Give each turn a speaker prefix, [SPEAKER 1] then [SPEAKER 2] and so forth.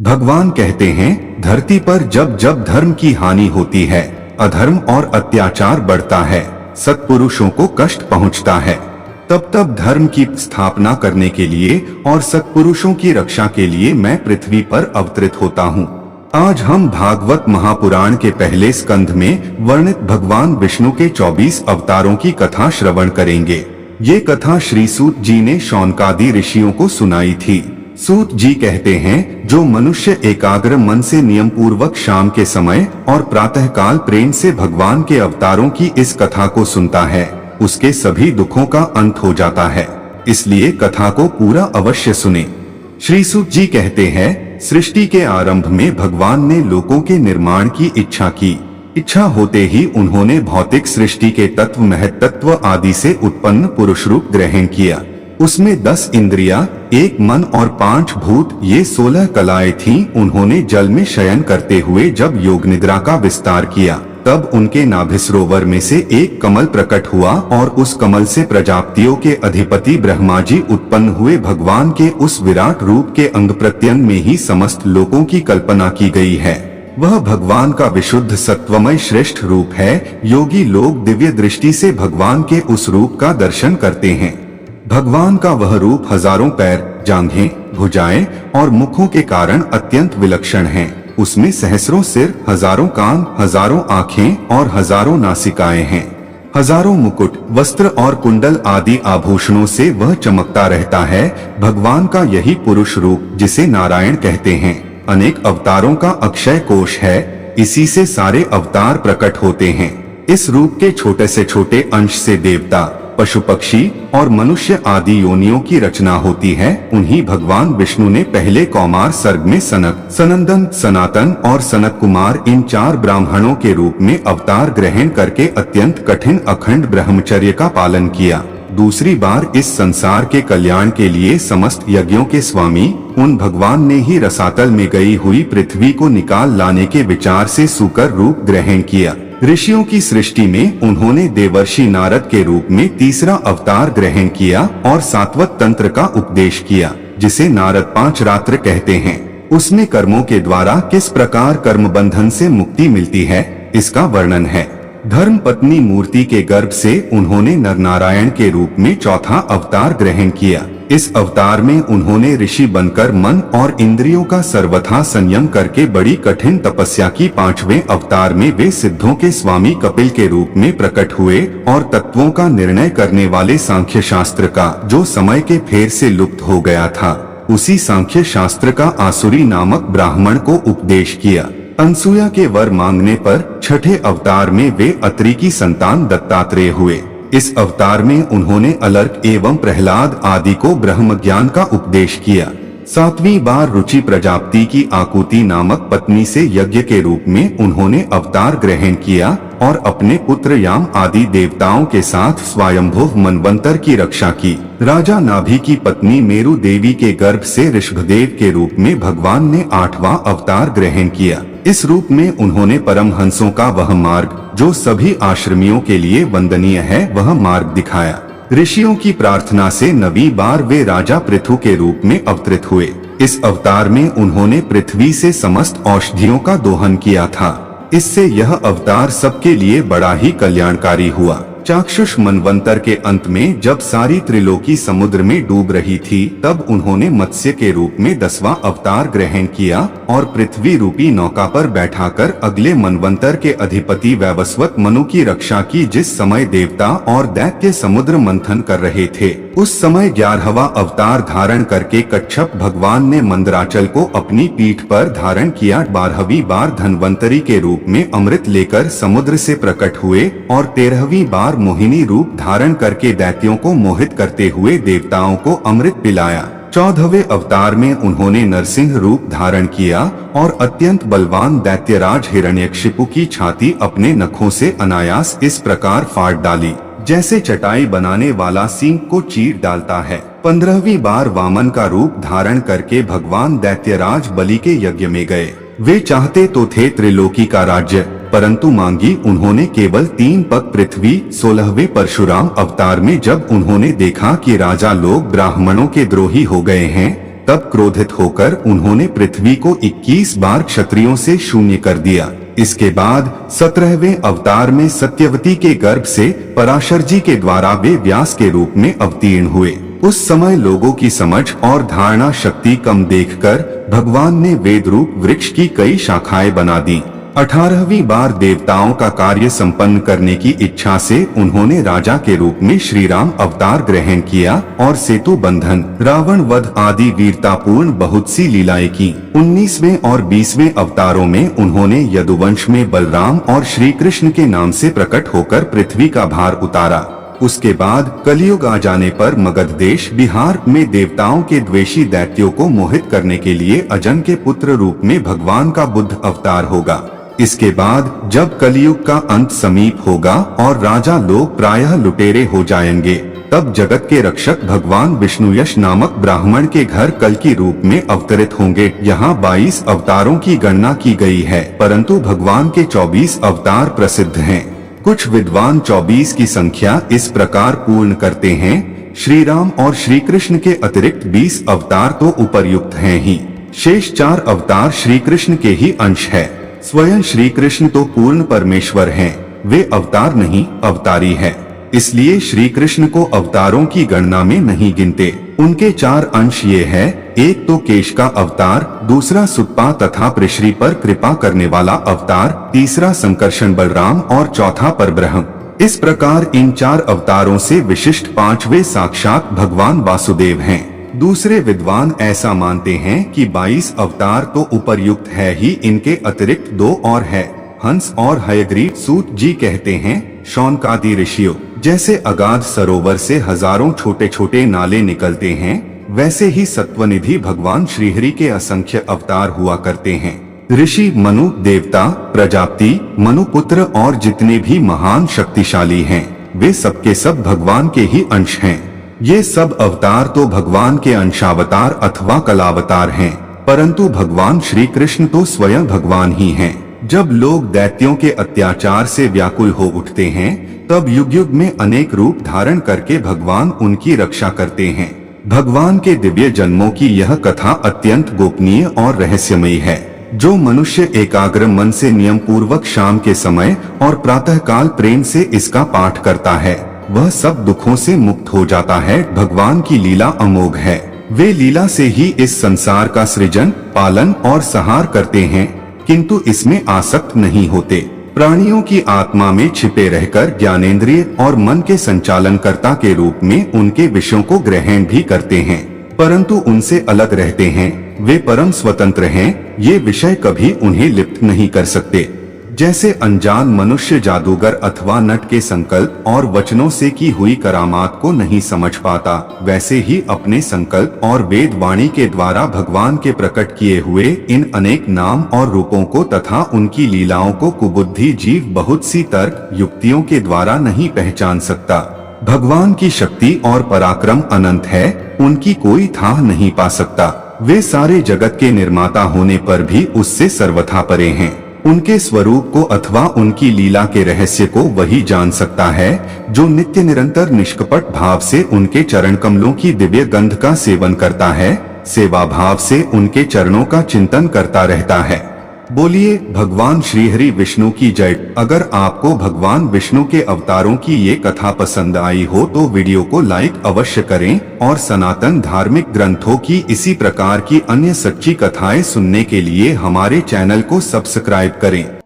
[SPEAKER 1] भगवान कहते हैं, धरती पर जब जब धर्म की हानि होती है, अधर्म और अत्याचार बढ़ता है, सत्पुरुषों को कष्ट पहुंचता है, तब तब धर्म की स्थापना करने के लिए और सत्पुरुषों की रक्षा के लिए मैं पृथ्वी पर अवतरित होता हूँ। आज हम भागवत महापुराण के पहले स्कंध में वर्णित भगवान विष्णु के 24 अवतारों की कथा श्रवण करेंगे। ये कथा श्री सूत जी ने शौनकादि ऋषियों को सुनाई थी। सूत जी कहते हैं, जो मनुष्य एकाग्र मन से नियम पूर्वक शाम के समय और प्रातःकाल प्रेम से भगवान के अवतारों की इस कथा को सुनता है, उसके सभी दुखों का अंत हो जाता है। इसलिए कथा को पूरा अवश्य सुने। श्री सूत जी कहते हैं, सृष्टि के आरंभ में भगवान ने लोकों के निर्माण की इच्छा की। इच्छा होते ही उन्होंने भौतिक सृष्टि के तत्व, महत्त्व आदि से उत्पन्न पुरुष रूप ग्रहण किया। उसमें 10 इंद्रियां, 1 मन और 5 भूत, ये 16 कलाएं थीं। उन्होंने जल में शयन करते हुए जब योग निद्रा का विस्तार किया, तब उनके नाभि सरोवर में से एक कमल प्रकट हुआ और उस कमल से प्रजापतियों के अधिपति ब्रह्मा जी उत्पन्न हुए। भगवान के उस विराट रूप के अंग प्रत्यंग में ही समस्त लोकों की कल्पना की गई है। वह भगवान का विशुद्ध सत्वमय श्रेष्ठ रूप है। योगी लोग दिव्य दृष्टि से भगवान के उस रूप का दर्शन करते हैं। भगवान का वह रूप हजारों पैर, जांघें, भुजाएं और मुखों के कारण अत्यंत विलक्षण है। उसमें सहस्रों सिर, हजारों कान, हजारों आँखें और हजारों नासिकाएं हैं। हजारों मुकुट, वस्त्र और कुंडल आदि आभूषणों से वह चमकता रहता है। भगवान का यही पुरुष रूप, जिसे नारायण कहते हैं, अनेक अवतारों का अक्षय कोश है। इसी से सारे अवतार प्रकट होते हैं। इस रूप के छोटे से छोटे अंश से देवता, पशु पक्षी और मनुष्य आदि योनियों की रचना होती है। उन्हीं भगवान विष्णु ने पहले कौमार सर्ग में सनक, सनंदन, सनातन और सनत कुमार, इन 4 ब्राह्मणों के रूप में अवतार ग्रहण करके अत्यंत कठिन अखंड ब्रह्मचर्य का पालन किया। दूसरी बार इस संसार के कल्याण के लिए समस्त यज्ञों के स्वामी उन भगवान ने ही रसातल में गई हुई पृथ्वी को निकाल लाने के विचार से सूकर रूप ग्रहण किया। ऋषियों की सृष्टि में उन्होंने देवर्षि नारद के रूप में तीसरा अवतार ग्रहण किया और सात्वत तंत्र का उपदेश किया, जिसे नारद 5 रात्र कहते हैं। उसमें कर्मों के द्वारा किस प्रकार कर्म बंधन से मुक्ति मिलती है, इसका वर्णन है। धर्म पत्नी मूर्ति के गर्भ से उन्होंने नरनारायण के रूप में चौथा अवतार ग्रहण किया। इस अवतार में उन्होंने ऋषि बनकर मन और इंद्रियों का सर्वथा संयम करके बड़ी कठिन तपस्या की। 5वें अवतार में वे सिद्धों के स्वामी कपिल के रूप में प्रकट हुए और तत्वों का निर्णय करने वाले सांख्य शास्त्र का, जो समय के फेर से लुप्त हो गया था, उसी सांख्य शास्त्र का आसुरी नामक ब्राह्मण को उपदेश किया। अनसुया के वर मांगने पर 6ठे अवतार में वे अत्रि की संतान दत्तात्रेय हुए। इस अवतार में उन्होंने अलर्क एवं प्रहलाद आदि को ब्रह्म ज्ञान का उपदेश किया। 7वीं बार रुचि प्रजापति की आकुति नामक पत्नी से यज्ञ के रूप में उन्होंने अवतार ग्रहण किया और अपने पुत्र याम आदि देवताओं के साथ स्वयंभुव मनवंतर की रक्षा की। राजा नाभि की पत्नी मेरु देवी के गर्भ से ऋषभदेव के रूप में भगवान ने 8वां अवतार ग्रहण किया। इस रूप में उन्होंने परमहंसों का वह मार्ग, जो सभी आश्रमियों के लिए वंदनीय है, वह मार्ग दिखाया। ऋषियों की प्रार्थना से 9वीं बार वे राजा पृथु के रूप में अवतरित हुए। इस अवतार में उन्होंने पृथ्वी से समस्त औषधियों का दोहन किया था। इससे यह अवतार सबके लिए बड़ा ही कल्याणकारी हुआ। चाक्षुष मनवंतर के अंत में जब सारी त्रिलोकी समुद्र में डूब रही थी, तब उन्होंने मत्स्य के रूप में 10वां अवतार ग्रहण किया और पृथ्वी रूपी नौका पर बैठाकर अगले मनवंतर के अधिपति वैवस्वत मनु की रक्षा की। जिस समय देवता और दैत्य समुद्र मंथन कर रहे थे, उस समय 11वां अवतार धारण करके कच्छप भगवान ने मंदराचल को अपनी पीठ पर धारण किया। 12वीं बार धन्वंतरी के रूप में अमृत लेकर समुद्र से प्रकट हुए और 13वीं बार मोहिनी रूप धारण करके दैत्यों को मोहित करते हुए देवताओं को अमृत पिलाया। 14वें अवतार में उन्होंने नरसिंह रूप धारण किया और अत्यंत बलवान दैत्यराज हिरण्यकशिपु की छाती अपने नखों से अनायास इस प्रकार फाड़ डाली, जैसे चटाई बनाने वाला सींग को चीर डालता है। 15वीं बार वामन का रूप धारण करके भगवान दैत्यराज बलि के यज्ञ में गए। वे चाहते तो थे त्रिलोकी का राज्य, परंतु मांगी उन्होंने केवल 3 पग पृथ्वी। 16वें परशुराम अवतार में जब उन्होंने देखा कि राजा लोग ब्राह्मणों के द्रोही हो गए हैं, तब क्रोधित होकर उन्होंने पृथ्वी को 21 बार क्षत्रियों से शून्य कर दिया। इसके बाद 17वें अवतार में सत्यवती के गर्भ से पराशर जी के द्वारा वे व्यास के रूप में अवतीर्ण हुए। उस समय लोगों की समझ और धारणा शक्ति कम देखकर भगवान ने वेद रूप वृक्ष की कई शाखाएं बना दी। 18वीं बार देवताओं का कार्य संपन्न करने की इच्छा से उन्होंने राजा के रूप में श्री राम अवतार ग्रहण किया और सेतु बंधन, रावण वध आदि वीरतापूर्ण बहुत सी लीलाएं की। 19वें और 20वें अवतारों में उन्होंने यदुवंश में बलराम और श्री कृष्ण के नाम से प्रकट होकर पृथ्वी का भार उतारा। उसके बाद कलियुग आ जाने पर मगध देश बिहार में देवताओं के द्वेषी दैत्यों को मोहित करने के लिए अजन के पुत्र रूप में भगवान का बुद्ध अवतार होगा। इसके बाद जब कलियुग का अंत समीप होगा और राजा लोग प्रायः लुटेरे हो जाएंगे, तब जगत के रक्षक भगवान विष्णुयश नामक ब्राह्मण के घर कल की रूप में अवतरित होंगे। यहाँ 22 अवतारों की गणना की गई है, परंतु भगवान के 24 अवतार प्रसिद्ध हैं। कुछ विद्वान 24 की संख्या इस प्रकार पूर्ण करते हैं: श्री राम और श्री कृष्ण के अतिरिक्त 20 अवतार तो उपर्युक्त हैं ही, शेष 4 अवतार श्री कृष्ण के ही अंश है। स्वयं श्री कृष्ण तो पूर्ण परमेश्वर हैं, वे अवतार नहीं अवतारी है, इसलिए श्री कृष्ण को अवतारों की गणना में नहीं गिनते। उनके 4 अंश ये है: एक तो केश का अवतार, दूसरा सुतपा तथा पृश्री पर कृपा करने वाला अवतार, तीसरा संकर्षण बलराम और चौथा परब्रह्म। इस प्रकार इन 4 अवतारों से विशिष्ट 5वें साक्षात भगवान वासुदेव हैं। दूसरे विद्वान ऐसा मानते हैं कि 22 अवतार तो उपर्युक्त है ही, इनके अतिरिक्त 2 और है। हंस और हयग्रीव सूत जी कहते हैं, शौनकादि ऋषियों जैसे अगाध सरोवर से हजारों छोटे छोटे नाले निकलते हैं, वैसे ही सत्वनिधि भगवान श्रीहरि के असंख्य अवतार हुआ करते हैं। ऋषि, मनु, देवता, प्रजापति, मनुपुत्र और जितने भी महान शक्तिशाली हैं, वे सबके सब भगवान के ही अंश हैं। ये सब अवतार तो भगवान के अंशावतार अथवा कलावतार हैं, परंतु भगवान श्री कृष्ण तो स्वयं भगवान ही हैं। जब लोग दैत्यों के अत्याचार से व्याकुल हो उठते हैं, तब युग युग में अनेक रूप धारण करके भगवान उनकी रक्षा करते हैं। भगवान के दिव्य जन्मों की यह कथा अत्यंत गोपनीय और रहस्यमयी है। जो मनुष्य एकाग्र मन से नियम पूर्वक शाम के समय और प्रातः काल प्रेम से इसका पाठ करता है, वह सब दुखों से मुक्त हो जाता है। भगवान की लीला अमोघ है। वे लीला से ही इस संसार का सृजन, पालन और संहार करते हैं, किंतु इसमें आसक्त नहीं होते। प्राणियों की आत्मा में छिपे रहकर ज्ञानेंद्रिय और मन के संचालनकर्ता के रूप में उनके विषयों को ग्रहण भी करते हैं, परंतु उनसे अलग रहते हैं। वे परम स्वतंत्र हैं, ये विषय कभी उन्हें लिप्त नहीं कर सकते। जैसे अनजान मनुष्य जादूगर अथवा नट के संकल्प और वचनों से की हुई करामात को नहीं समझ पाता, वैसे ही अपने संकल्प और वेद वाणी के द्वारा भगवान के प्रकट किए हुए इन अनेक नाम और रूपों को तथा उनकी लीलाओं को कुबुद्धि जीव बहुत सी तर्क युक्तियों के द्वारा नहीं पहचान सकता। भगवान की शक्ति और पराक्रम अनंत है, उनकी कोई थाह नहीं पा सकता। वे सारे जगत के निर्माता होने पर भी उससे सर्वथा परे हैं। उनके स्वरूप को अथवा उनकी लीला के रहस्य को वही जान सकता है जो नित्य निरंतर निष्कपट भाव से उनके चरण कमलों की दिव्य गंध का सेवन करता है, सेवा भाव से उनके चरणों का चिंतन करता रहता है। बोलिए भगवान श्री हरि विष्णु की जय। अगर आपको भगवान विष्णु के अवतारों की ये कथा पसंद आई हो तो वीडियो को लाइक अवश्य करें और सनातन धार्मिक ग्रंथों की इसी प्रकार की अन्य सच्ची कथाएं सुनने के लिए हमारे चैनल को सब्सक्राइब करें।